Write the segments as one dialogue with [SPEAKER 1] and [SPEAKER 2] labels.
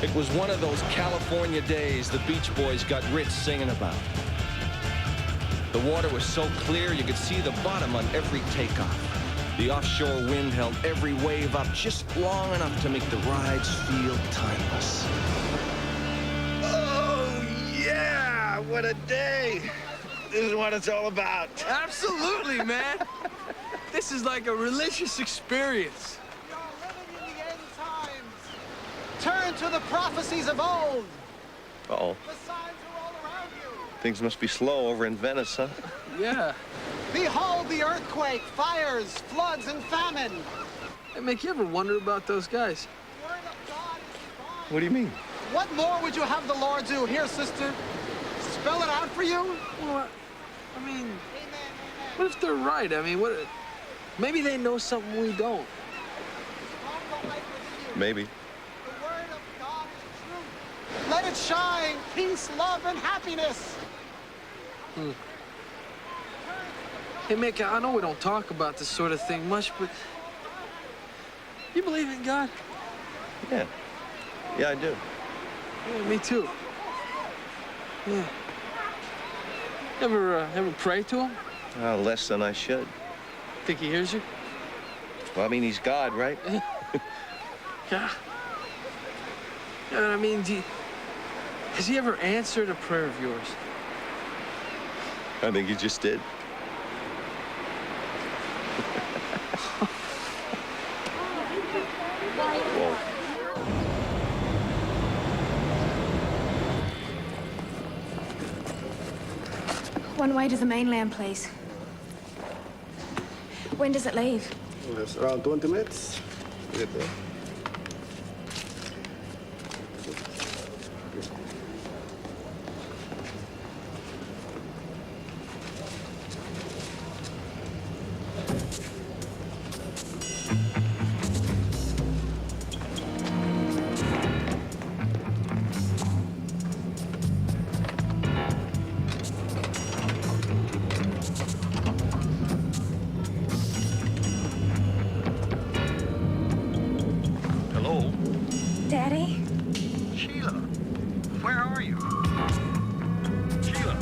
[SPEAKER 1] It was one of those California days the Beach Boys got rich singing about. The water was so clear you could see the bottom on every takeoff. The offshore wind held every wave up just long enough to make the rides feel timeless.
[SPEAKER 2] Oh, yeah! What a day! This is what it's all about.
[SPEAKER 3] Absolutely, man. This is like a religious experience.
[SPEAKER 4] You're living in the end times. Turn to the prophecies of old.
[SPEAKER 2] Uh-oh.
[SPEAKER 4] The signs are all around you.
[SPEAKER 2] Things must be slow over in Venice, huh?
[SPEAKER 3] Yeah.
[SPEAKER 4] Behold the earthquake, fires, floods, and famine.
[SPEAKER 3] Hey, Mick, you ever wonder about those guys?
[SPEAKER 4] The word of God is divine.
[SPEAKER 2] What do you mean?
[SPEAKER 4] What more would you have the Lord do? Here, sister, spell it out for you.
[SPEAKER 3] Well, I mean,
[SPEAKER 4] Amen,
[SPEAKER 3] what if they're right? I mean, what? Maybe they know something we don't.
[SPEAKER 4] Strong the light within you.
[SPEAKER 2] Maybe.
[SPEAKER 4] The word of God is truth. Let it shine, peace, love, and happiness.
[SPEAKER 3] Hey, Mick, I know we don't talk about this sort of thing much, but you believe in God?
[SPEAKER 2] Yeah. Yeah, I do.
[SPEAKER 3] Yeah, me too. Yeah. Ever pray to him?
[SPEAKER 2] Less than I should.
[SPEAKER 3] Think he hears you?
[SPEAKER 2] Well, I mean, he's God, right?
[SPEAKER 3] Yeah. Yeah, I mean, has he ever answered a prayer of yours?
[SPEAKER 2] I think he just did. Whoa.
[SPEAKER 5] One way to the mainland, please. When does it leave?
[SPEAKER 6] It's around 20 minutes. Get there.
[SPEAKER 1] Hello?
[SPEAKER 5] Daddy?
[SPEAKER 1] Sheila, where are you? Sheila.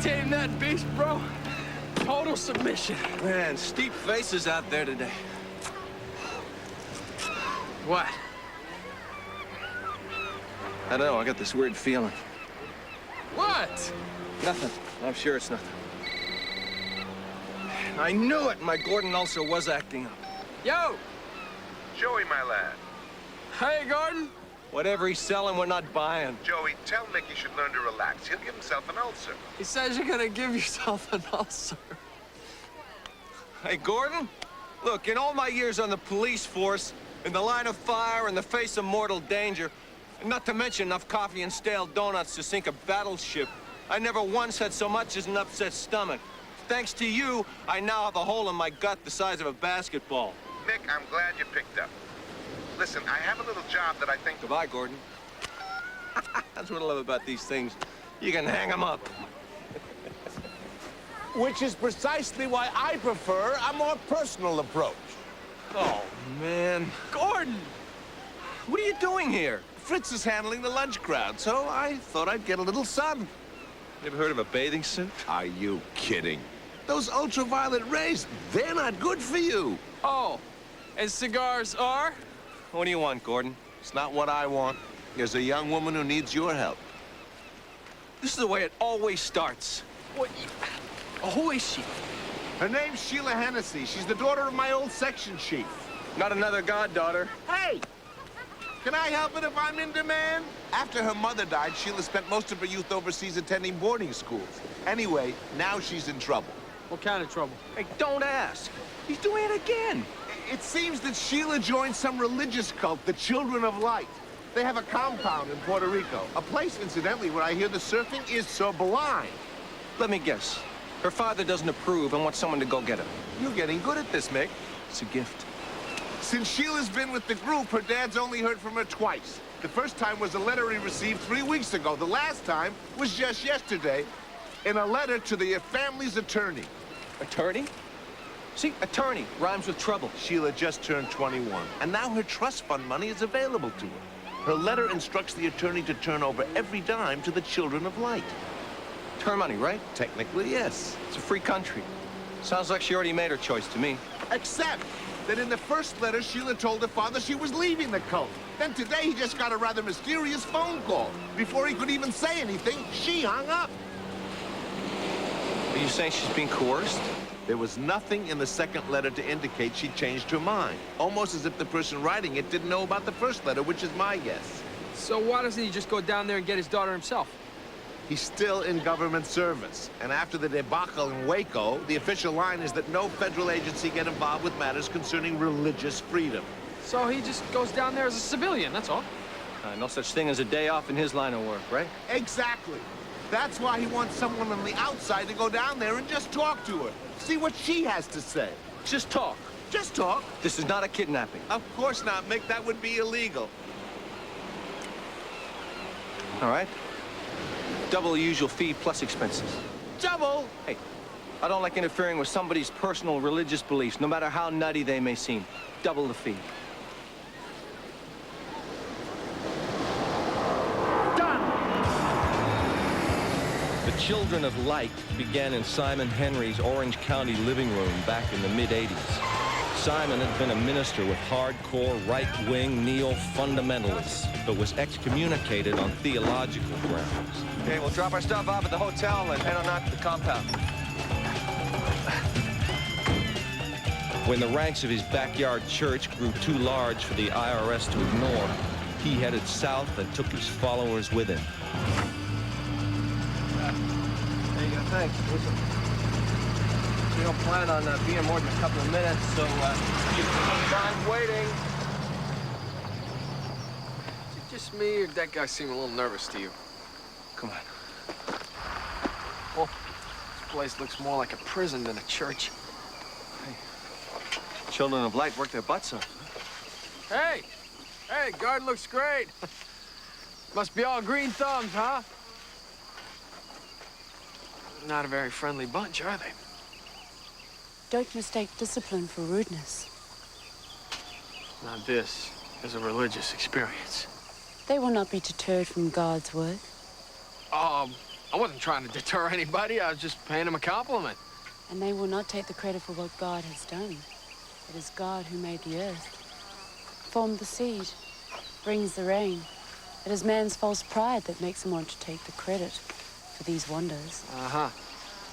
[SPEAKER 3] Tame that beast, bro. total submission.
[SPEAKER 1] Man, steep faces out there today.
[SPEAKER 3] What?
[SPEAKER 1] I don't know, I got this weird feeling.
[SPEAKER 3] What?
[SPEAKER 1] Nothing. I'm sure it's nothing. I knew it! My Gordon also was acting up.
[SPEAKER 3] Yo!
[SPEAKER 7] Joey, my lad.
[SPEAKER 3] Hey, Gordon.
[SPEAKER 1] Whatever he's selling, we're not buying.
[SPEAKER 7] Joey, tell Mick he should learn to relax. He'll give himself an ulcer.
[SPEAKER 3] He says you're gonna give yourself an ulcer.
[SPEAKER 1] Hey, Gordon? Look, in all my years on the police force, in the line of fire, in the face of mortal danger, not to mention enough coffee and stale donuts to sink a battleship, I never once had so much as an upset stomach. Thanks to you, I now have a hole in my gut the size of a basketball.
[SPEAKER 7] Mick, I'm glad you picked up. Listen, I have a little job that I think...
[SPEAKER 1] Goodbye, Gordon. That's what I love about these things. You can hang them up.
[SPEAKER 8] Which is precisely why I prefer a more personal approach.
[SPEAKER 1] Oh, man.
[SPEAKER 3] Gordon!
[SPEAKER 1] What are you doing here?
[SPEAKER 8] Fritz is handling the lunch crowd, so I thought I'd get a little sun.
[SPEAKER 1] You ever heard of a bathing suit?
[SPEAKER 8] Are you kidding? Those ultraviolet rays, they're not good for you.
[SPEAKER 3] Oh, and cigars are?
[SPEAKER 1] What do you want, Gordon?
[SPEAKER 8] It's not what I want. There's a young woman who needs your help.
[SPEAKER 1] This is the way it always starts.
[SPEAKER 3] What? Who is she?
[SPEAKER 8] Her name's Sheila Hennessy. She's the daughter of my old section chief.
[SPEAKER 1] Not another goddaughter.
[SPEAKER 8] Hey! Can I help it if I'm in demand? After her mother died, Sheila spent most of her youth overseas attending boarding schools. Anyway, now she's in trouble.
[SPEAKER 3] What kind of trouble?
[SPEAKER 1] Hey, don't ask. He's doing it again.
[SPEAKER 8] It seems that Sheila joined some religious cult, the Children of Light. They have a compound in Puerto Rico. A place, incidentally, where I hear the surfing is sublime.
[SPEAKER 1] Let me guess. Her father doesn't approve and wants someone to go get her.
[SPEAKER 8] You're getting good at this, Mick.
[SPEAKER 1] It's a gift.
[SPEAKER 8] Since Sheila's been with the group, her dad's only heard from her twice. The first time was a letter he received 3 weeks ago. The last time was just yesterday in a letter to the family's attorney.
[SPEAKER 1] Attorney? See, attorney rhymes with trouble.
[SPEAKER 8] Sheila just turned 21, and now her trust fund money is available to her. Her letter instructs the attorney to turn over every dime to the Children of Light.
[SPEAKER 1] Turn money, right?
[SPEAKER 8] Technically, yes.
[SPEAKER 1] It's a free country. Sounds like she already made her choice to me.
[SPEAKER 8] Except that in the first letter, Sheila told her father she was leaving the cult. Then today, he just got a rather mysterious phone call. Before he could even say anything, she hung up.
[SPEAKER 1] Are you saying she's being coerced?
[SPEAKER 8] There was nothing in the second letter to indicate she changed her mind. Almost as if the person writing it didn't know about the first letter, which is my guess.
[SPEAKER 3] So why doesn't he just go down there and get his daughter himself?
[SPEAKER 8] He's still in government service. And after the debacle in Waco, the official line is that no federal agency get involved with matters concerning religious freedom.
[SPEAKER 3] So he just goes down there as a civilian, that's all.
[SPEAKER 1] No such thing as a day off in his line of work, right?
[SPEAKER 8] Exactly. That's why he wants someone on the outside to go down there and just talk to her. See what she has to say.
[SPEAKER 1] Just talk.
[SPEAKER 8] Just talk.
[SPEAKER 1] This is not a kidnapping.
[SPEAKER 8] Of course not, Mick. That would be illegal.
[SPEAKER 1] All right. Double the usual fee plus expenses.
[SPEAKER 8] Double?
[SPEAKER 1] Hey, I don't like interfering with somebody's personal religious beliefs, no matter how nutty they may seem. Double the fee. The Children of Light began in Simon Henry's Orange County living room back in the mid-'80s. Simon had been a minister with hardcore right-wing neo-fundamentalists, but was excommunicated on theological grounds. Okay, we'll drop our stuff off at the hotel and head on out to the compound. When the ranks of his backyard church grew too large for the IRS to ignore, he headed south and took his followers with him. There you go, thanks. Listen, we don't plan on being more than a couple of minutes, so keep some time waiting.
[SPEAKER 3] Is it just me, or did that guy seem a little nervous to you?
[SPEAKER 1] Come on.
[SPEAKER 3] Well, this place looks more like a prison than a church.
[SPEAKER 1] Children of Light work their butts off.
[SPEAKER 3] Hey! Hey, garden looks great. Must be all green thumbs, huh? Not a very friendly bunch, are they?
[SPEAKER 9] Don't mistake discipline for rudeness.
[SPEAKER 3] Now this is a religious experience.
[SPEAKER 9] They will not be deterred from God's work.
[SPEAKER 3] I wasn't trying to deter anybody. I was just paying them a compliment.
[SPEAKER 9] And they will not take the credit for what God has done. It is God who made the earth, formed the seed, brings the rain. It is man's false pride that makes him want to take the credit for these wonders.
[SPEAKER 3] Uh-huh.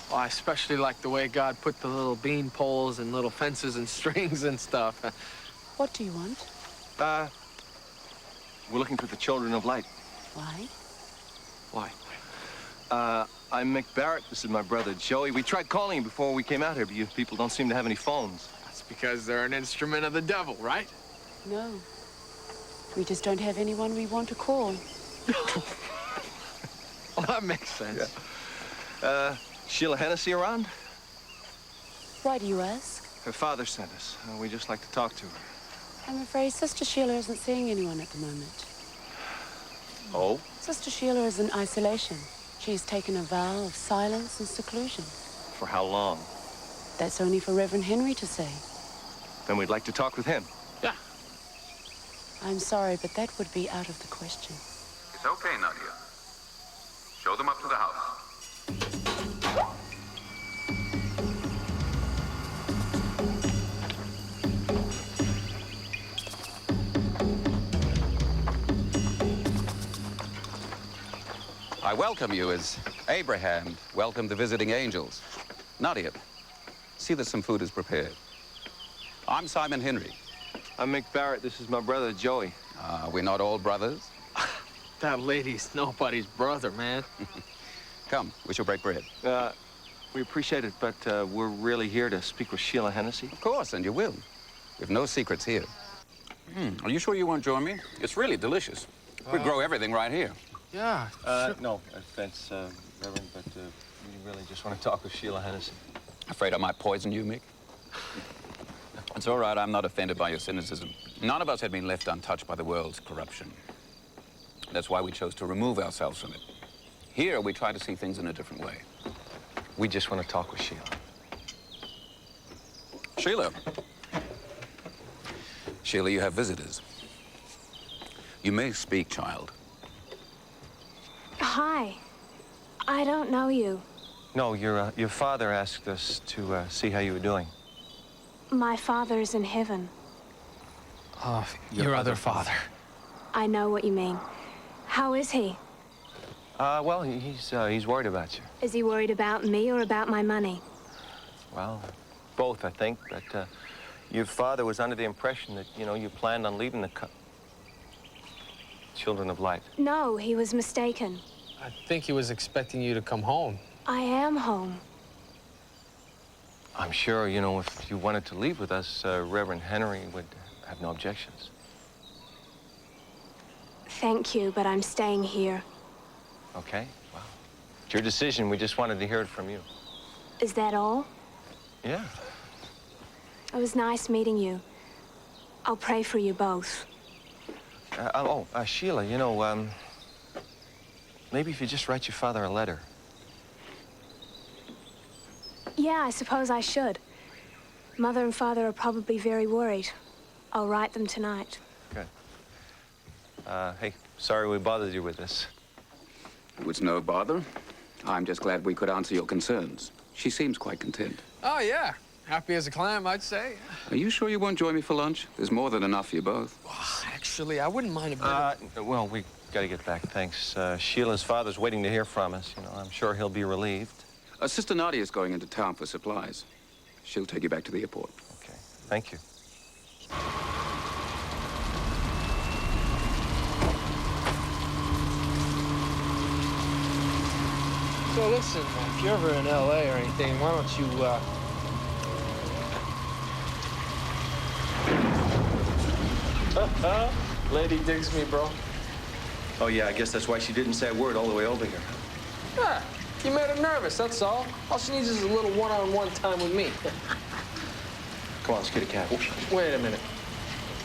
[SPEAKER 3] Well, I especially like the way God put the little bean poles and little fences and strings and stuff.
[SPEAKER 9] What do you want?
[SPEAKER 1] We're looking for the children of light.
[SPEAKER 9] Why?
[SPEAKER 3] Why?
[SPEAKER 1] I'm Mick Barrett. This is my brother, Joey. We tried calling you before we came out here, but you people don't seem to have any phones.
[SPEAKER 3] That's because they're an instrument of the devil, right?
[SPEAKER 9] No. We just don't have anyone we want to call.
[SPEAKER 3] Well, that makes sense.
[SPEAKER 1] Yeah. Sheila Hennessy around?
[SPEAKER 9] Why do you ask?
[SPEAKER 1] Her father sent us. We'd just like to talk to her.
[SPEAKER 9] I'm afraid Sister Sheila isn't seeing anyone at the moment.
[SPEAKER 1] Oh?
[SPEAKER 9] Sister Sheila is in isolation. She's taken a vow of silence and seclusion.
[SPEAKER 1] For how long?
[SPEAKER 9] That's only for Reverend Henry to say.
[SPEAKER 1] Then we'd like to talk with him.
[SPEAKER 3] Yeah.
[SPEAKER 9] I'm sorry, but that would be out of the question.
[SPEAKER 10] It's okay, Nadia. Show them up to the house.
[SPEAKER 11] I welcome you as Abraham welcomed the visiting angels. Nadia, see that some food is prepared. I'm Simon Henry.
[SPEAKER 1] I'm Mick Barrett. This is my brother, Joey.
[SPEAKER 11] We're not all brothers.
[SPEAKER 3] That lady's nobody's brother, man.
[SPEAKER 11] Come, we shall break bread.
[SPEAKER 1] We appreciate it, but we're really here to speak with Sheila Hennessy.
[SPEAKER 11] Of course, and you will. We've no secrets here. Are you sure you won't join me? It's really delicious. We grow everything right here.
[SPEAKER 3] Yeah.
[SPEAKER 1] No offense, Reverend, but we really just want to talk with Sheila Hennessy.
[SPEAKER 11] Afraid I might poison you, Mick? It's all right. I'm not offended by your cynicism. None of us had been left untouched by the world's corruption. That's why we chose to remove ourselves from it. Here, we try to see things in a different way.
[SPEAKER 1] We just want to talk with Sheila.
[SPEAKER 11] Sheila. Sheila, you have visitors. You may speak, child.
[SPEAKER 5] Hi. I don't know you.
[SPEAKER 1] No, your father asked us to see how you were doing.
[SPEAKER 5] My father's in heaven.
[SPEAKER 3] Your other father.
[SPEAKER 5] I know what you mean. How is he?
[SPEAKER 1] Well, he's worried about you.
[SPEAKER 5] Is he worried about me or about my money?
[SPEAKER 1] Well, both, I think. But your father was under the impression that, you planned on leaving the Children of Light.
[SPEAKER 5] No, he was mistaken.
[SPEAKER 3] I think he was expecting you to come home.
[SPEAKER 5] I am home.
[SPEAKER 1] I'm sure, if you wanted to leave with us, Reverend Henry would have no objections.
[SPEAKER 5] Thank you, but I'm staying here.
[SPEAKER 1] Okay, well, it's your decision. We just wanted to hear it from you.
[SPEAKER 5] Is that all?
[SPEAKER 1] Yeah.
[SPEAKER 5] It was nice meeting you. I'll pray for you both.
[SPEAKER 1] Sheila, maybe if you just write your father a letter.
[SPEAKER 5] Yeah, I suppose I should. Mother and Father are probably very worried. I'll write them tonight.
[SPEAKER 1] Good. Hey, sorry we bothered you with this.
[SPEAKER 11] It was no bother. I'm just glad we could answer your concerns. She seems quite content.
[SPEAKER 3] Oh, yeah. Happy as a clam, I'd say.
[SPEAKER 11] Are you sure you won't join me for lunch? There's more than enough for you both.
[SPEAKER 3] Actually, I wouldn't mind a bit.
[SPEAKER 1] Well, we gotta get back, thanks. Sheila's father's waiting to hear from us. I'm sure he'll be relieved.
[SPEAKER 11] Sister Nadia's going into town for supplies. She'll take you back to the airport.
[SPEAKER 1] Okay, thank you.
[SPEAKER 3] So listen, if you're ever in L.A. or anything, why don't you, Lady digs me, bro.
[SPEAKER 1] Oh, yeah, I guess that's why she didn't say a word all the way over here.
[SPEAKER 3] Yeah, you made her nervous, that's all. All she needs is a little one-on-one time with me.
[SPEAKER 1] Come on, let's get a cab.
[SPEAKER 3] Wait a minute.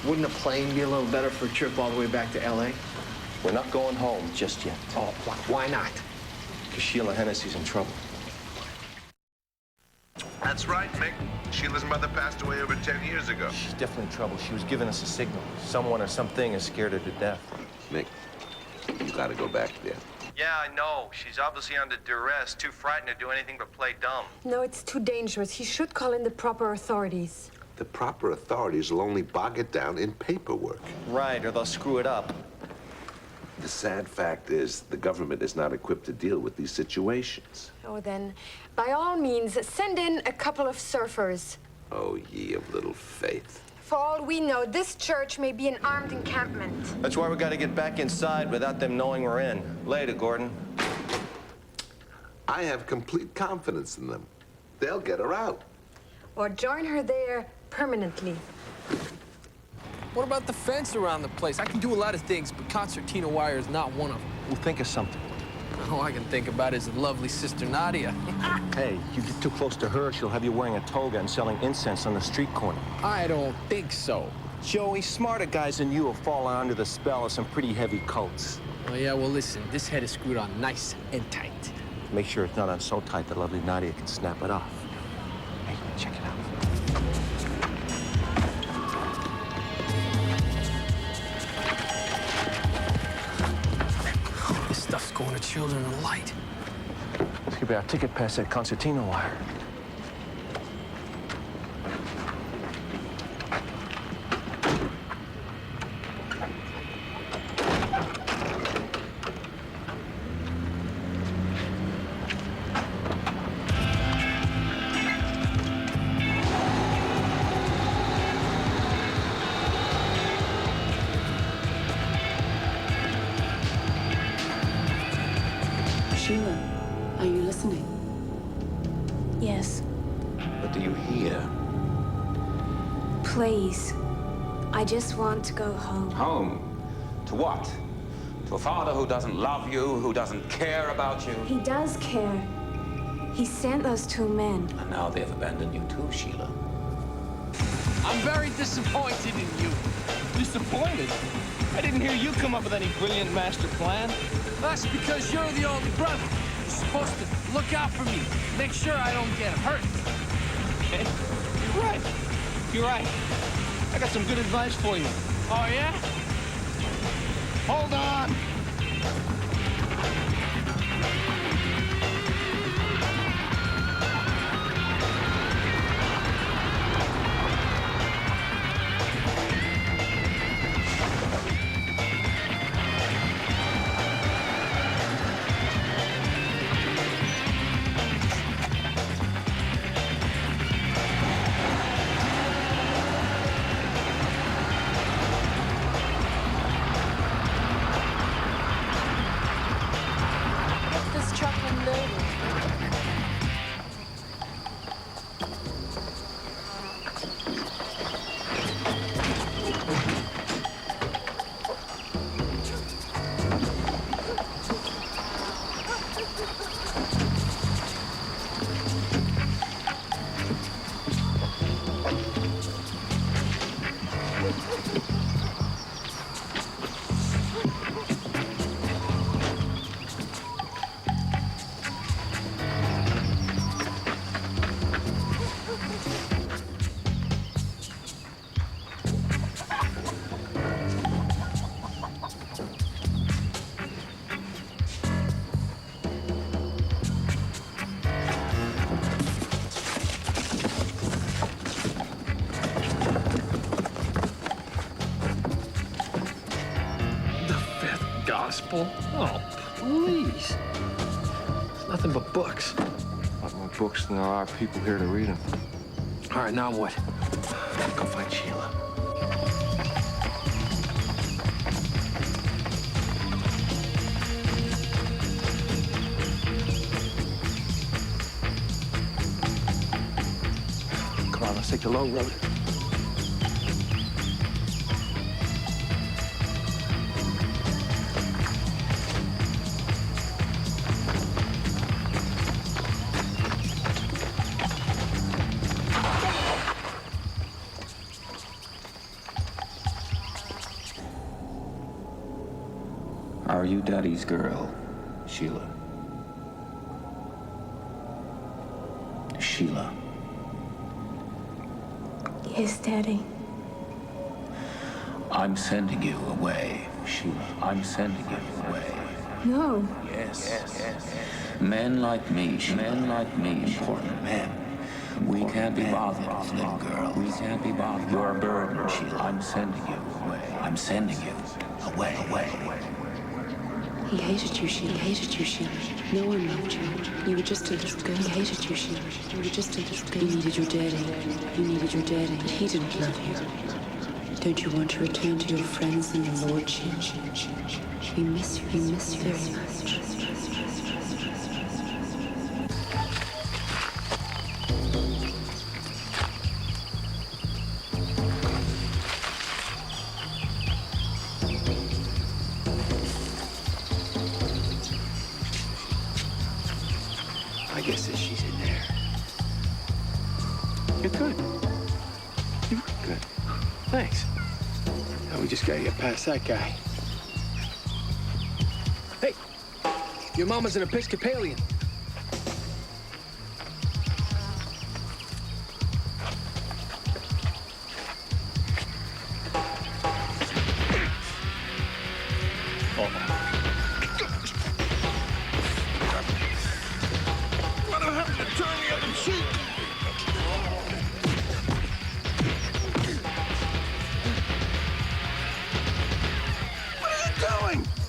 [SPEAKER 3] Wouldn't a plane be a little better for a trip all the way back to L.A.?
[SPEAKER 1] We're not going home just yet.
[SPEAKER 3] Oh, why not?
[SPEAKER 1] Because Sheila Hennessy's in trouble.
[SPEAKER 7] That's right, Mick. Sheila's mother passed away over 10 years ago.
[SPEAKER 1] She's definitely in trouble. She was giving us a signal. Someone or something has scared her to death.
[SPEAKER 11] Mick, you gotta go back there.
[SPEAKER 12] Yeah, I know. She's obviously under duress, too frightened to do anything but play dumb.
[SPEAKER 13] No, it's too dangerous. He should call in the proper authorities.
[SPEAKER 8] The proper authorities will only bog it down in paperwork.
[SPEAKER 1] Right, or they'll screw it up.
[SPEAKER 8] The sad fact is the government is not equipped to deal with these situations.
[SPEAKER 13] Oh, then, by all means, send in a couple of surfers.
[SPEAKER 8] Oh, ye of little faith.
[SPEAKER 13] For all we know, this church may be an armed encampment.
[SPEAKER 1] That's why we got to get back inside without them knowing we're in. Later, Gordon.
[SPEAKER 8] I have complete confidence in them. They'll get her out.
[SPEAKER 13] Or join her there permanently.
[SPEAKER 3] What about the fence around the place? I can do a lot of things, but concertina wire is not one of them.
[SPEAKER 1] We'll think of something.
[SPEAKER 3] All I can think about is the lovely sister Nadia.
[SPEAKER 1] Hey, you get too close to her, she'll have you wearing a toga and selling incense on the street corner.
[SPEAKER 3] I don't think so.
[SPEAKER 1] Joey, smarter guys than you have fallen under the spell of some pretty heavy coats.
[SPEAKER 3] Oh, yeah, well, listen, this head is screwed on nice and tight.
[SPEAKER 1] Make sure it's not on so tight that lovely Nadia can snap it off. Hey, check it out.
[SPEAKER 3] This stuff's going to Children of Light.
[SPEAKER 1] This could be our ticket past that concertina wire.
[SPEAKER 9] Sheila, are you listening?
[SPEAKER 5] Yes.
[SPEAKER 8] What do you hear?
[SPEAKER 5] Please. I just want to go home.
[SPEAKER 11] Home? To what? To a father who doesn't love you, who doesn't care about you?
[SPEAKER 5] He does care. He sent those two men.
[SPEAKER 11] And now they've abandoned you too, Sheila.
[SPEAKER 3] I'm very disappointed in you.
[SPEAKER 1] Disappointed? I didn't hear you come up with any brilliant master plan.
[SPEAKER 3] That's because you're the older brother. You're supposed to look out for me, make sure I don't get hurt.
[SPEAKER 1] Hey, you're right. You're right. I got some good advice for you.
[SPEAKER 3] Oh, yeah?
[SPEAKER 1] Hold on.
[SPEAKER 9] Get this truck unloaded.
[SPEAKER 3] The fifth gospel? Oh, please. It's nothing but books.
[SPEAKER 1] A lot more books than there are people here to read them.
[SPEAKER 3] All right, now what?
[SPEAKER 1] Go find Sheila. Come on, let's take the low road.
[SPEAKER 11] Are you Daddy's girl, Sheila? Sheila.
[SPEAKER 5] Yes, Daddy.
[SPEAKER 11] I'm sending you away, Sheila. I'm sending you away.
[SPEAKER 5] No.
[SPEAKER 14] Yes. Men like me, important men. We can't be bothered, little girl. We can't be bothered. You're a burden, Sheila. I'm sending you away. I'm sending you away.
[SPEAKER 9] He hated you, Sheila. No one loved you. You were just a little girl. He hated you, Sheila. You were just a little girl. You needed your daddy. But he didn't love you. Don't you want to return to your friends in the Lord, Sheila? We miss you very much.
[SPEAKER 3] I guess that she's in there. You're good. You look good. Thanks. Now we just gotta get past that guy. Hey, your mama's an Episcopalian.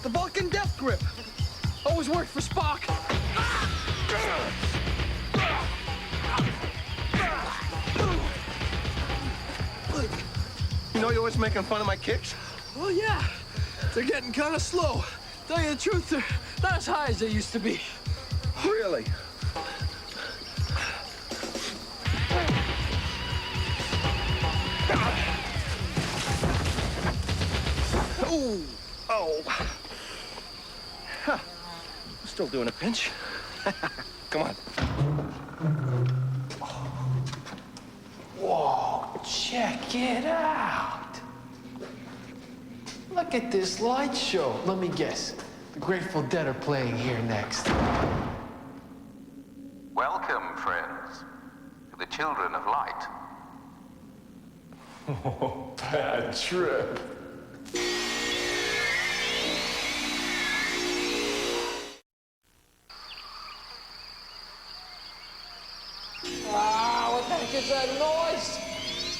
[SPEAKER 4] The Vulcan death grip. Always worked for Spock.
[SPEAKER 2] You know you're always making fun of my kicks?
[SPEAKER 3] Well, yeah. They're getting kind of slow. Tell you the truth, they're not as high as they used to be.
[SPEAKER 2] Really? Ooh. Oh. Huh. Still doing a pinch. Come on.
[SPEAKER 3] Whoa, check it out. Look at this light show. Let me guess. The Grateful Dead are playing here next.
[SPEAKER 10] Welcome, friends, to the Children of Light.
[SPEAKER 3] Oh, bad trip. Ah, what the heck is that noise?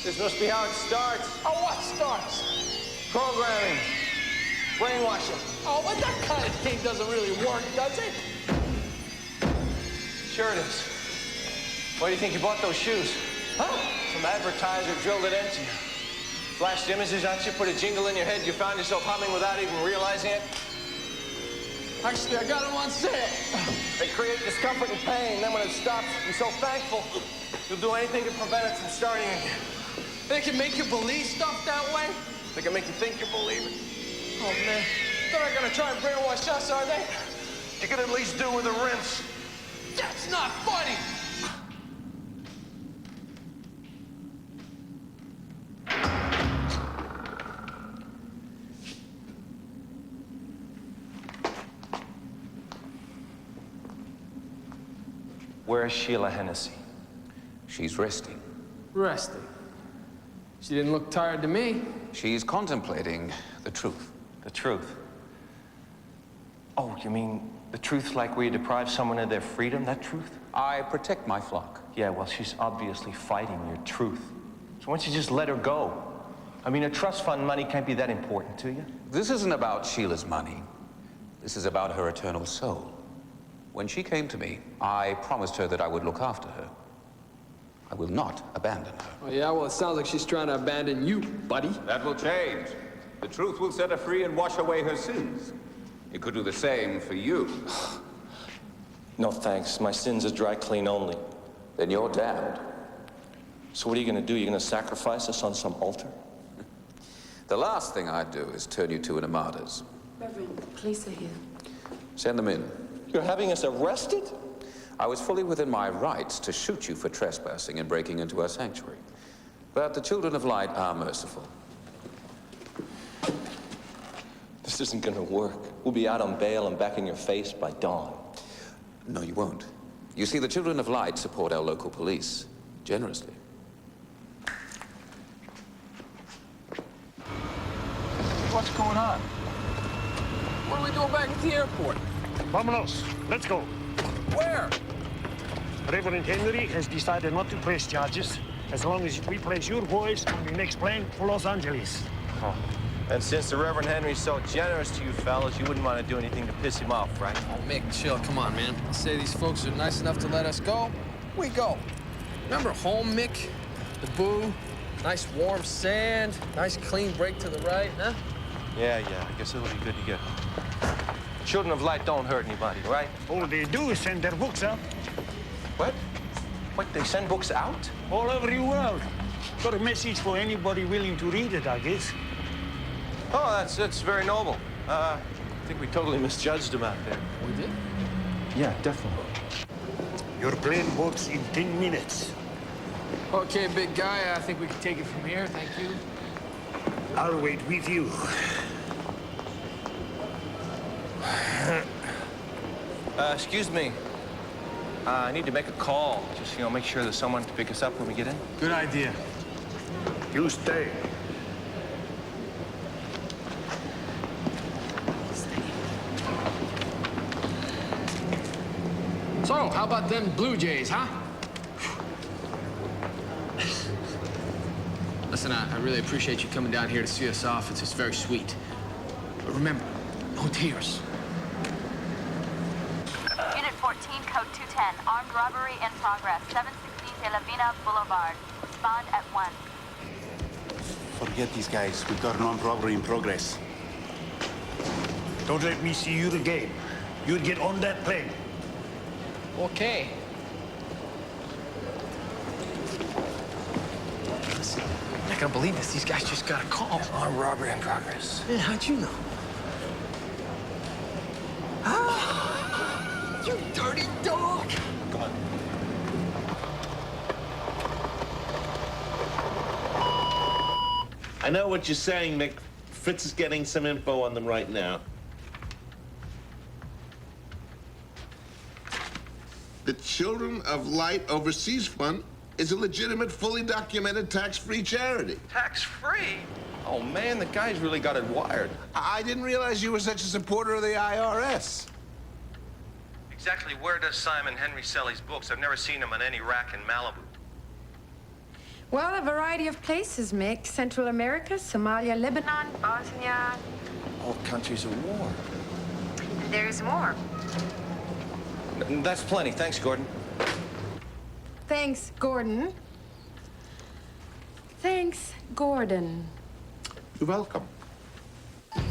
[SPEAKER 1] This must be how it starts.
[SPEAKER 3] Oh, what starts?
[SPEAKER 1] Programming. Brainwashing.
[SPEAKER 3] Oh, but that kind of thing doesn't really work, does it?
[SPEAKER 1] Sure it is. Why do you think you bought those shoes?
[SPEAKER 3] Huh?
[SPEAKER 1] Some advertiser drilled it into you. Flashed images at you, put a jingle in your head, you found yourself humming without even realizing it.
[SPEAKER 3] Actually, I got them on sale.
[SPEAKER 1] They create discomfort and pain, then when it stops, you're so thankful, you'll do anything to prevent it from starting again.
[SPEAKER 3] They can make you believe stuff that way?
[SPEAKER 1] They can make you think you believe it.
[SPEAKER 3] Oh, man. They're not gonna try and brainwash us, are they?
[SPEAKER 1] You can at least do with a rinse.
[SPEAKER 3] That's not funny!
[SPEAKER 1] Where's Sheila Hennessy?
[SPEAKER 11] She's resting.
[SPEAKER 3] Resting. She didn't look tired to me.
[SPEAKER 11] She's contemplating the truth.
[SPEAKER 1] The truth? Oh, you mean the truth like where you deprive someone of their freedom, that truth?
[SPEAKER 11] I protect my flock.
[SPEAKER 1] Yeah, well, she's obviously fighting your truth. So why don't you just let her go? I mean, a trust fund money can't be that important to you.
[SPEAKER 11] This isn't about Sheila's money. This is about her eternal soul. When she came to me, I promised her that I would look after her. I will not abandon her.
[SPEAKER 3] Oh, yeah? Well, it sounds like she's trying to abandon you, buddy.
[SPEAKER 11] That will change. The truth will set her free and wash away her sins. It could do the same for you.
[SPEAKER 1] No thanks. My sins are dry clean only.
[SPEAKER 11] Then you're damned.
[SPEAKER 1] So what are you going to do? You're going to sacrifice us on some altar?
[SPEAKER 11] The last thing I'd do is turn you to an martyrs.
[SPEAKER 9] Reverend, the police are here.
[SPEAKER 11] Send them in.
[SPEAKER 1] You're having us arrested?
[SPEAKER 11] I was fully within my rights to shoot you for trespassing and breaking into our sanctuary. But the Children of Light are merciful.
[SPEAKER 1] This isn't going to work. We'll be out on bail and back in your face by dawn.
[SPEAKER 11] No, you won't. You see, the Children of Light support our local police generously.
[SPEAKER 3] What's going on? What are we we doing back at the airport?
[SPEAKER 15] Vamonos. Let's go.
[SPEAKER 3] Where?
[SPEAKER 15] Reverend Henry has decided not to press charges as long as we place your boys on the next plane for Los Angeles.
[SPEAKER 1] Oh. And since the Reverend Henry's so generous to you fellas, you wouldn't want to do anything to piss him off, right?
[SPEAKER 3] Oh, Mick, chill. Come on, man. Say these folks are nice enough to let us go, we go. Remember home, Mick? The boo, nice warm sand, nice clean break to the right, huh?
[SPEAKER 1] Yeah, I guess it'll be good to get home. Children of light don't hurt anybody, right?
[SPEAKER 15] All they do is send their books out.
[SPEAKER 1] What? What, they send books out?
[SPEAKER 15] All over the world. Got a message for anybody willing to read it, I guess.
[SPEAKER 1] Oh, that's very noble. I think we totally misjudged him out there.
[SPEAKER 3] We did?
[SPEAKER 1] Yeah, definitely.
[SPEAKER 15] Your plane boats in 10 minutes.
[SPEAKER 3] Okay, big guy, I think we can take it from here. Thank you.
[SPEAKER 15] I'll wait with you.
[SPEAKER 1] Excuse me. I need to make a call. Just, make sure there's someone to pick us up when we get in.
[SPEAKER 3] Good idea.
[SPEAKER 15] You stay.
[SPEAKER 3] So, how about them Blue Jays, huh? Listen, I really appreciate you coming down here to see us off. It's just very sweet. But remember, no tears.
[SPEAKER 16] Unit 14, code 210. Armed robbery in progress. 716 De La Vina Boulevard. Respond at 1.
[SPEAKER 6] Forget these guys. We've got an armed robbery in progress.
[SPEAKER 15] Don't let me see you again. You'll get on that plane.
[SPEAKER 3] Okay. Listen, I'm not gonna believe this. These guys just got a call.
[SPEAKER 1] Armed robbery in progress.
[SPEAKER 3] Yeah, how'd you know? Ah, you dirty dog!
[SPEAKER 1] Come on.
[SPEAKER 17] I know what you're saying, Mick. Fritz is getting some info on them right now.
[SPEAKER 8] The Children of Light Overseas Fund is a legitimate, fully documented, tax-free charity.
[SPEAKER 1] Tax-free? Oh, man, the guy's really got it wired.
[SPEAKER 8] I didn't realize you were such a supporter of the IRS.
[SPEAKER 12] Exactly where does Simon Henry sell his books? I've never seen him on any rack in Malibu.
[SPEAKER 13] Well, a variety of places, Mick. Central America, Somalia, Lebanon, Bosnia.
[SPEAKER 1] All countries at war.
[SPEAKER 13] There's more.
[SPEAKER 1] That's plenty. Thanks, Gordon.
[SPEAKER 13] Thanks, Gordon. Thanks, Gordon.
[SPEAKER 8] You're welcome.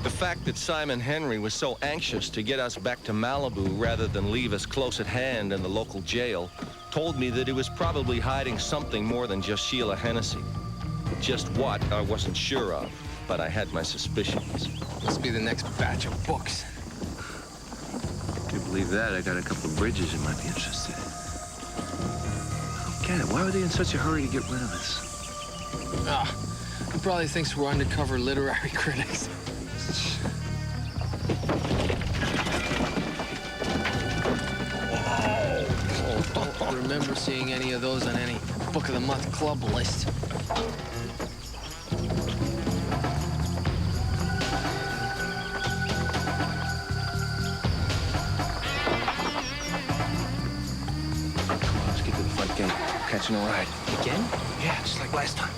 [SPEAKER 1] The fact that Simon Henry was so anxious to get us back to Malibu rather than leave us close at hand in the local jail told me that he was probably hiding something more than just Sheila Hennessy. Just what, I wasn't sure of, but I had my suspicions.
[SPEAKER 3] Must be the next batch of books.
[SPEAKER 1] If you believe that, I got a couple of bridges you might be interested in. God, why were they in such a hurry to get rid of us?
[SPEAKER 3] He probably thinks we're undercover literary critics. Oh, don't remember seeing any of those on any Book of the Month club list.
[SPEAKER 1] Catching a ride.
[SPEAKER 3] Again?
[SPEAKER 1] Yeah, just like last time.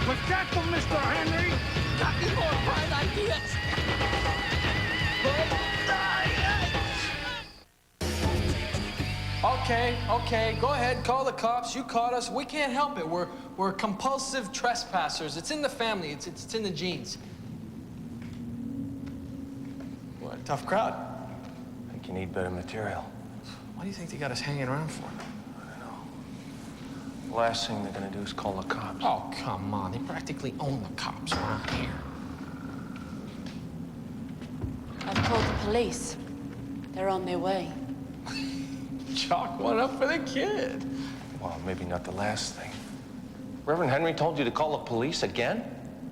[SPEAKER 15] Protect him, Mr. Henry!
[SPEAKER 3] Got me more bright ideas! Okay, go ahead, call the cops. You caught us. We can't help it. We're compulsive trespassers. It's in the family. It's in the genes. What a tough crowd.
[SPEAKER 1] I think you need better material.
[SPEAKER 3] What do you think they got us hanging around for?
[SPEAKER 1] I don't know. Last thing they're gonna do is call the cops.
[SPEAKER 3] Oh, come on. They practically own the cops around here.
[SPEAKER 9] I've called the police. They're on their way.
[SPEAKER 3] Chalk one up for the kid.
[SPEAKER 1] Well, maybe not the last thing. Reverend Henry told you to call the police again?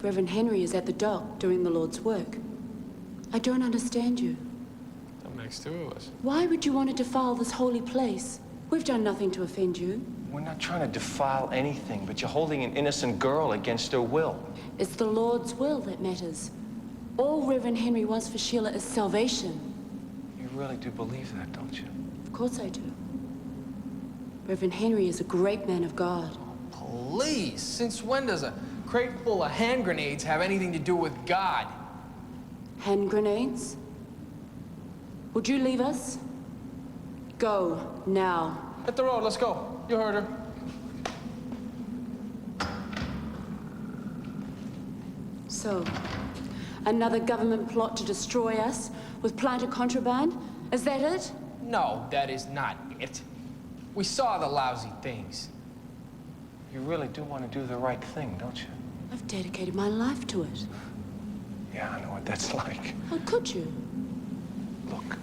[SPEAKER 9] Reverend Henry is at the dock doing the Lord's work. I don't understand you.
[SPEAKER 3] That makes two of us.
[SPEAKER 9] Why would you want to defile this holy place? We've done nothing to offend you.
[SPEAKER 1] We're not trying to defile anything, but you're holding an innocent girl against her will.
[SPEAKER 9] It's the Lord's will that matters. All Reverend Henry wants for Sheila is salvation.
[SPEAKER 1] You really do believe that, don't you?
[SPEAKER 9] Of course I do. Reverend Henry is a great man of God.
[SPEAKER 3] Please, since when does a crate full of hand grenades have anything to do with God?
[SPEAKER 9] Hand grenades? Would you leave us? Go, now.
[SPEAKER 3] Hit the road, let's go. You heard her.
[SPEAKER 9] So, another government plot to destroy us with planted contraband? Is that it?
[SPEAKER 3] No, that is not it. We saw the lousy things.
[SPEAKER 1] You really do want to do the right thing, don't you?
[SPEAKER 9] I've dedicated my life to it.
[SPEAKER 1] Yeah, I know what that's like.
[SPEAKER 9] How could you?
[SPEAKER 1] Look,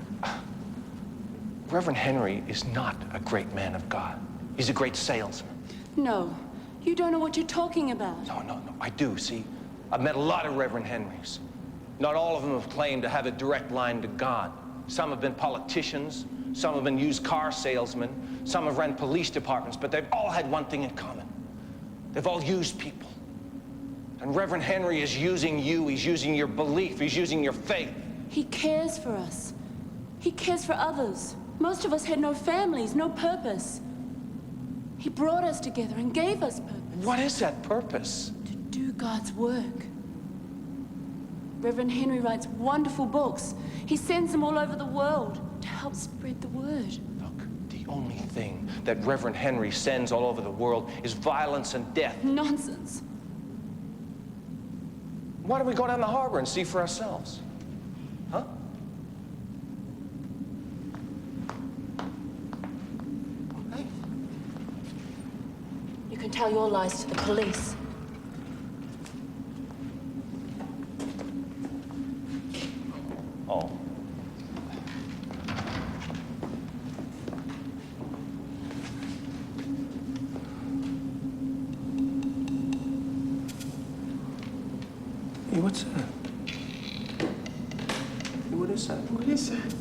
[SPEAKER 1] Reverend Henry is not a great man of God. He's a great salesman.
[SPEAKER 9] No, you don't know what you're talking about.
[SPEAKER 1] No, I do, see. I've met a lot of Reverend Henrys. Not all of them have claimed to have a direct line to God. Some have been politicians, some have been used car salesmen, some have run police departments, but they've all had one thing in common. They've all used people. And Reverend Henry is using you, he's using your belief, he's using your faith.
[SPEAKER 9] He cares for us. He cares for others. Most of us had no families, no purpose. He brought us together and gave us purpose.
[SPEAKER 1] What is that purpose?
[SPEAKER 9] To do God's work. Reverend Henry writes wonderful books. He sends them all over the world to help spread the word.
[SPEAKER 1] Look, the only thing that Reverend Henry sends all over the world is violence and death.
[SPEAKER 9] Nonsense.
[SPEAKER 1] Why don't we go down the harbor and see for ourselves? Huh?
[SPEAKER 9] You can tell your lies to the police.
[SPEAKER 1] Oh. Hey, what's that? Hey, what is that?
[SPEAKER 3] What is that?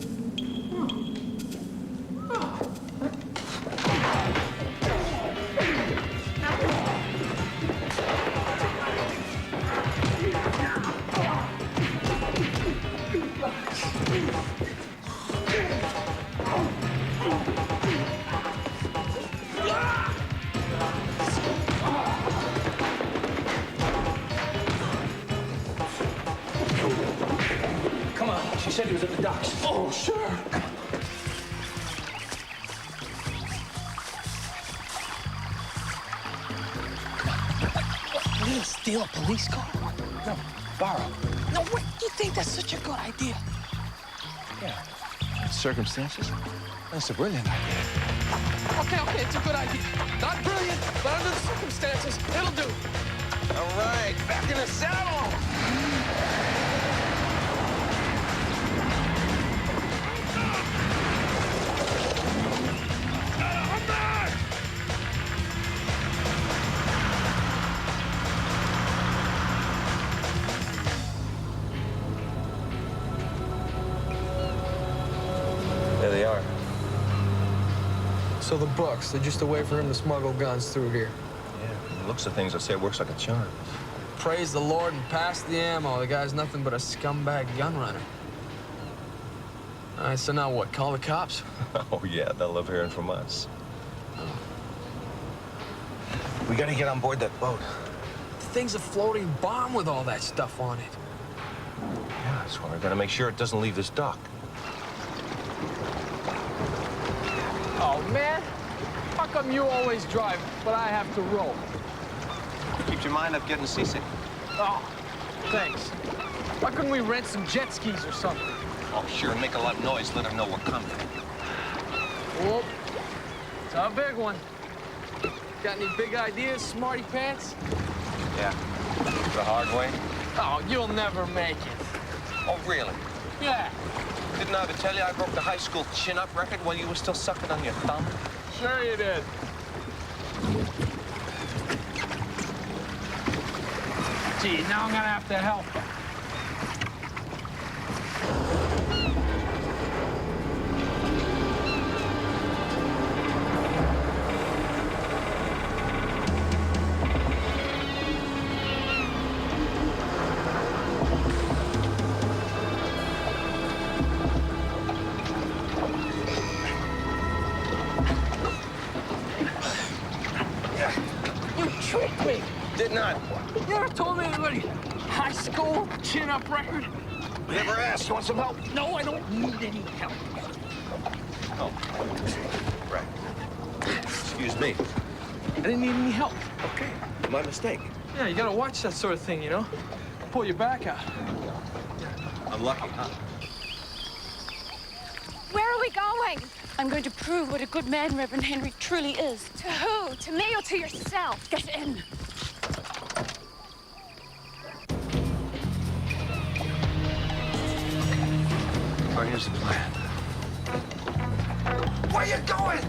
[SPEAKER 1] Come on, she said he was at the docks. Oh, sure.
[SPEAKER 3] You didn't steal a police car?
[SPEAKER 1] No, borrow.
[SPEAKER 3] No, what? You think that's such a good idea?
[SPEAKER 1] Yeah. Circumstances? That's a brilliant idea.
[SPEAKER 3] Okay, it's a good idea. Not brilliant, but under the circumstances, it'll do.
[SPEAKER 1] All right, back in the saddle. There they are.
[SPEAKER 3] So the books, they're just a way for him to smuggle guns through here.
[SPEAKER 1] Yeah, from the looks of things, I'd say it works like a charm.
[SPEAKER 3] Praise the Lord and pass the ammo. The guy's nothing but a scumbag gun runner. All right, so now what? Call the cops?
[SPEAKER 1] Oh, yeah, they'll love hearing from us. We gotta get on board that boat.
[SPEAKER 3] The thing's a floating bomb with all that stuff on it.
[SPEAKER 1] Yeah, that's why we gotta make sure it doesn't leave this dock.
[SPEAKER 3] Oh, man. How come you always drive, but I have to row?
[SPEAKER 1] Keep your mind up getting seasick.
[SPEAKER 3] Oh, thanks. Why couldn't we rent some jet skis or something?
[SPEAKER 1] Oh, sure, and make a lot of noise, let them know we're coming.
[SPEAKER 3] Whoop. It's a big one. Got any big ideas, smarty pants?
[SPEAKER 1] Yeah. The hard way?
[SPEAKER 3] Oh, you'll never make it.
[SPEAKER 1] Oh, really?
[SPEAKER 3] Yeah.
[SPEAKER 1] Didn't I ever tell you I broke the high school chin-up record while you were still sucking on your thumb?
[SPEAKER 3] Sure you did. Gee, now I'm gonna have to help. You tricked me.
[SPEAKER 1] Did not.
[SPEAKER 3] You never told me anybody. High school, chin-up record.
[SPEAKER 1] Never asked. You want some help?
[SPEAKER 3] No, I don't need any help.
[SPEAKER 1] Oh. Right. Excuse me.
[SPEAKER 3] I didn't need any help.
[SPEAKER 1] Okay. My mistake.
[SPEAKER 3] Yeah, you gotta watch that sort of thing, you know? Pull your back out.
[SPEAKER 1] Unlucky, huh?
[SPEAKER 5] Where are we going?
[SPEAKER 9] I'm going to prove what a good man Reverend Henry truly is.
[SPEAKER 5] To who? To me or to yourself?
[SPEAKER 9] Get in.
[SPEAKER 1] All right, here's the plan. Where you going?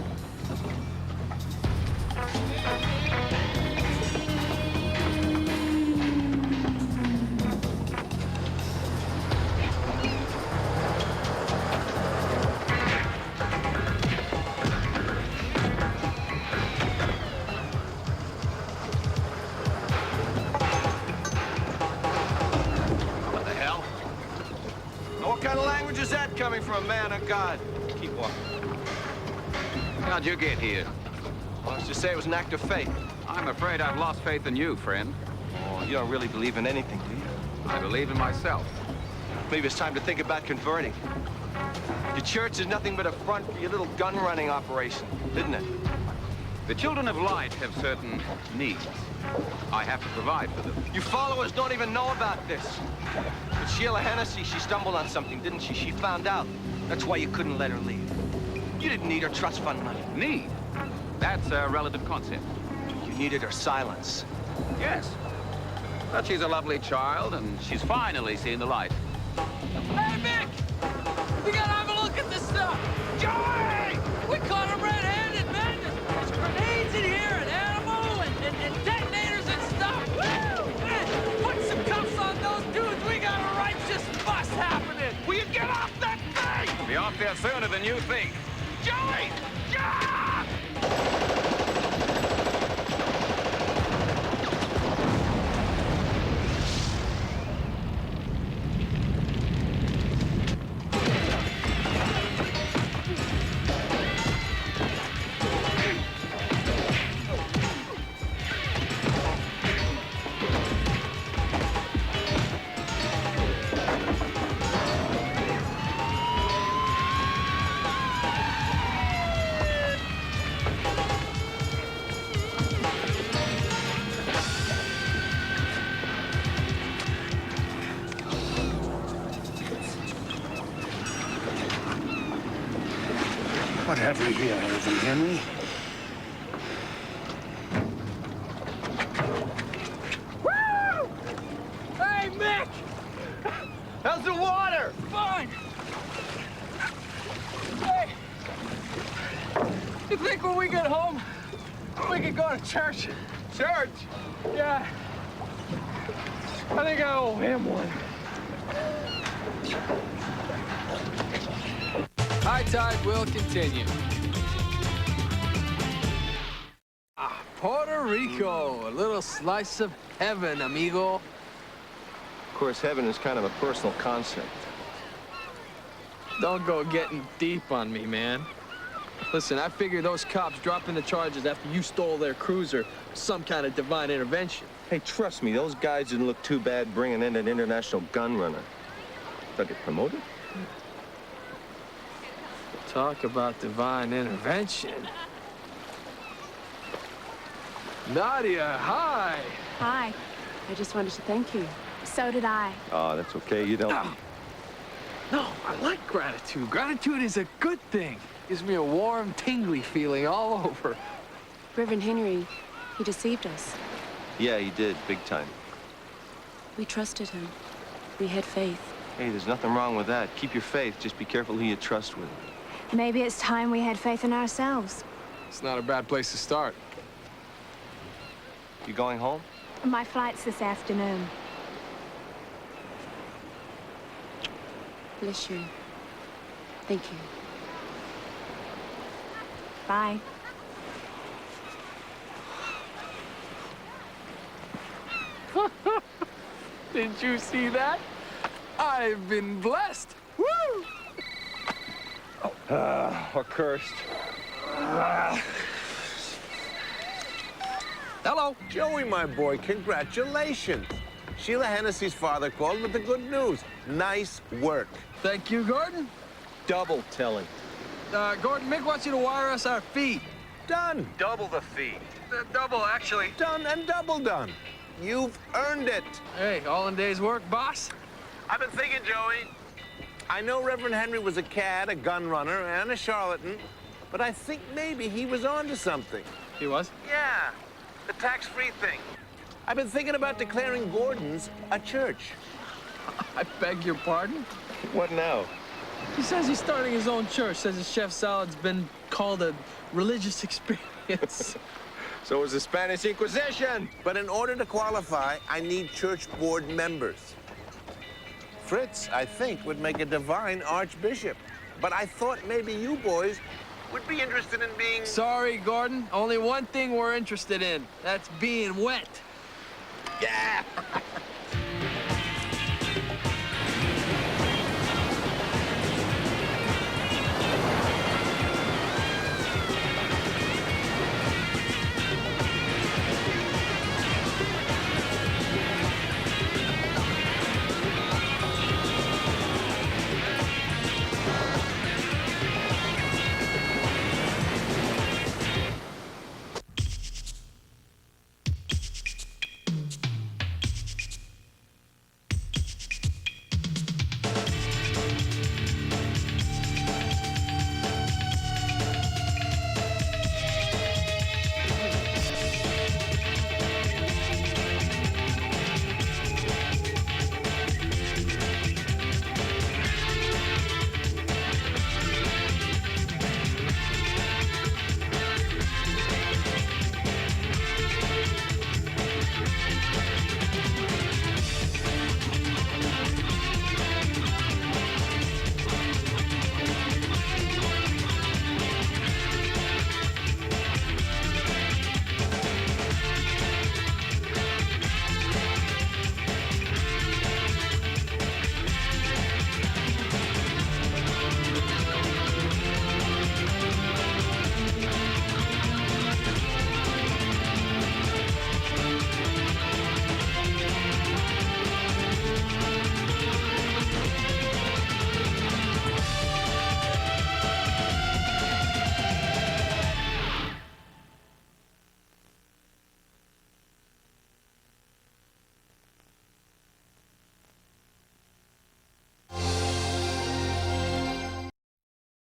[SPEAKER 1] What the hell? Now, what kind of language is that coming from a man of God? Keep walking.
[SPEAKER 11] How'd you get here?
[SPEAKER 1] Well, I was just say it was an act of faith.
[SPEAKER 11] I'm afraid I've lost faith in you, friend.
[SPEAKER 1] Oh, you don't really believe in anything, do you?
[SPEAKER 11] I believe in myself.
[SPEAKER 1] Maybe it's time to think about converting. Your church is nothing but a front for your little gun-running operation, isn't it?
[SPEAKER 11] The children of light have certain needs. I have to provide for them.
[SPEAKER 1] You followers don't even know about this. But Sheila Hennessy, she stumbled on something, didn't she? She found out. That's why you couldn't let her leave. You didn't need her trust fund money.
[SPEAKER 11] Need? That's a relative concept.
[SPEAKER 1] You needed her silence.
[SPEAKER 11] Yes. But she's a lovely child, and she's finally seen the light.
[SPEAKER 3] Hey, Mick! We gotta have a look at this stuff! Joey! We caught him red-handed, man! There's grenades in here, and ammo, and detonators and stuff! Woo! Man, put some cuffs on those dudes! We got a righteous bust happening! Will you get off that thing?
[SPEAKER 11] Be off there sooner than you think.
[SPEAKER 3] Joey! Yeah!
[SPEAKER 6] What have we here, Reverend Henry?
[SPEAKER 3] Woo! Hey, Mick! How's the water? Fine. Hey, you think when we get home, we can go to church? Church? Yeah. I think I owe him one. High tide will continue. Puerto Rico, a little slice of heaven, amigo.
[SPEAKER 1] Of course, heaven is kind of a personal concept.
[SPEAKER 3] Don't go getting deep on me, man. Listen, I figure those cops dropping the charges after you stole their cruiser was some kind of divine intervention.
[SPEAKER 1] Hey, trust me, those guys didn't look too bad bringing in an international gun runner. They'll get promoted?
[SPEAKER 3] Talk about divine intervention. Nadia, hi.
[SPEAKER 9] Hi. I just wanted to thank you.
[SPEAKER 5] So did I.
[SPEAKER 1] Oh, that's okay. You don't...
[SPEAKER 3] No, I like gratitude. Gratitude is a good thing. Gives me a warm, tingly feeling all over.
[SPEAKER 9] Reverend Henry, he deceived us.
[SPEAKER 1] Yeah, he did, big time.
[SPEAKER 9] We trusted him. We had faith.
[SPEAKER 1] Hey, there's nothing wrong with that. Keep your faith. Just be careful who you trust with.
[SPEAKER 5] Maybe it's time we had faith in ourselves.
[SPEAKER 3] It's not a bad place to start.
[SPEAKER 1] You going home?
[SPEAKER 5] My flight's this afternoon.
[SPEAKER 9] Bless you. Thank you.
[SPEAKER 5] Bye.
[SPEAKER 3] Did you see that? I've been blessed. Woo!
[SPEAKER 1] Or cursed.
[SPEAKER 3] Hello.
[SPEAKER 8] Joey, my boy, congratulations. Sheila Hennessy's father called with the good news. Nice work.
[SPEAKER 3] Thank you, Gordon.
[SPEAKER 1] Double telling.
[SPEAKER 3] Gordon, Mick wants you to wire us our fee.
[SPEAKER 8] Done.
[SPEAKER 12] Double the fee.
[SPEAKER 3] Double, actually.
[SPEAKER 8] Done and double done. You've earned it.
[SPEAKER 3] Hey, all in day's work, boss.
[SPEAKER 12] I've been thinking, Joey.
[SPEAKER 8] I know Reverend Henry was a cad, a gun runner, and a charlatan, but I think maybe he was onto something.
[SPEAKER 3] He was?
[SPEAKER 12] Yeah, the tax-free thing.
[SPEAKER 8] I've been thinking about declaring Gordon's a church.
[SPEAKER 3] I beg your pardon?
[SPEAKER 1] What now?
[SPEAKER 3] He says he's starting his own church. Says his chef salad's been called a religious experience.
[SPEAKER 1] So was the Spanish Inquisition.
[SPEAKER 8] But in order to qualify, I need church board members. Fritz, I think, would make a divine archbishop. But I thought maybe you boys
[SPEAKER 12] Would be interested in being...
[SPEAKER 3] Sorry, Gordon. Only one thing we're interested in. That's being wet.
[SPEAKER 1] Yeah!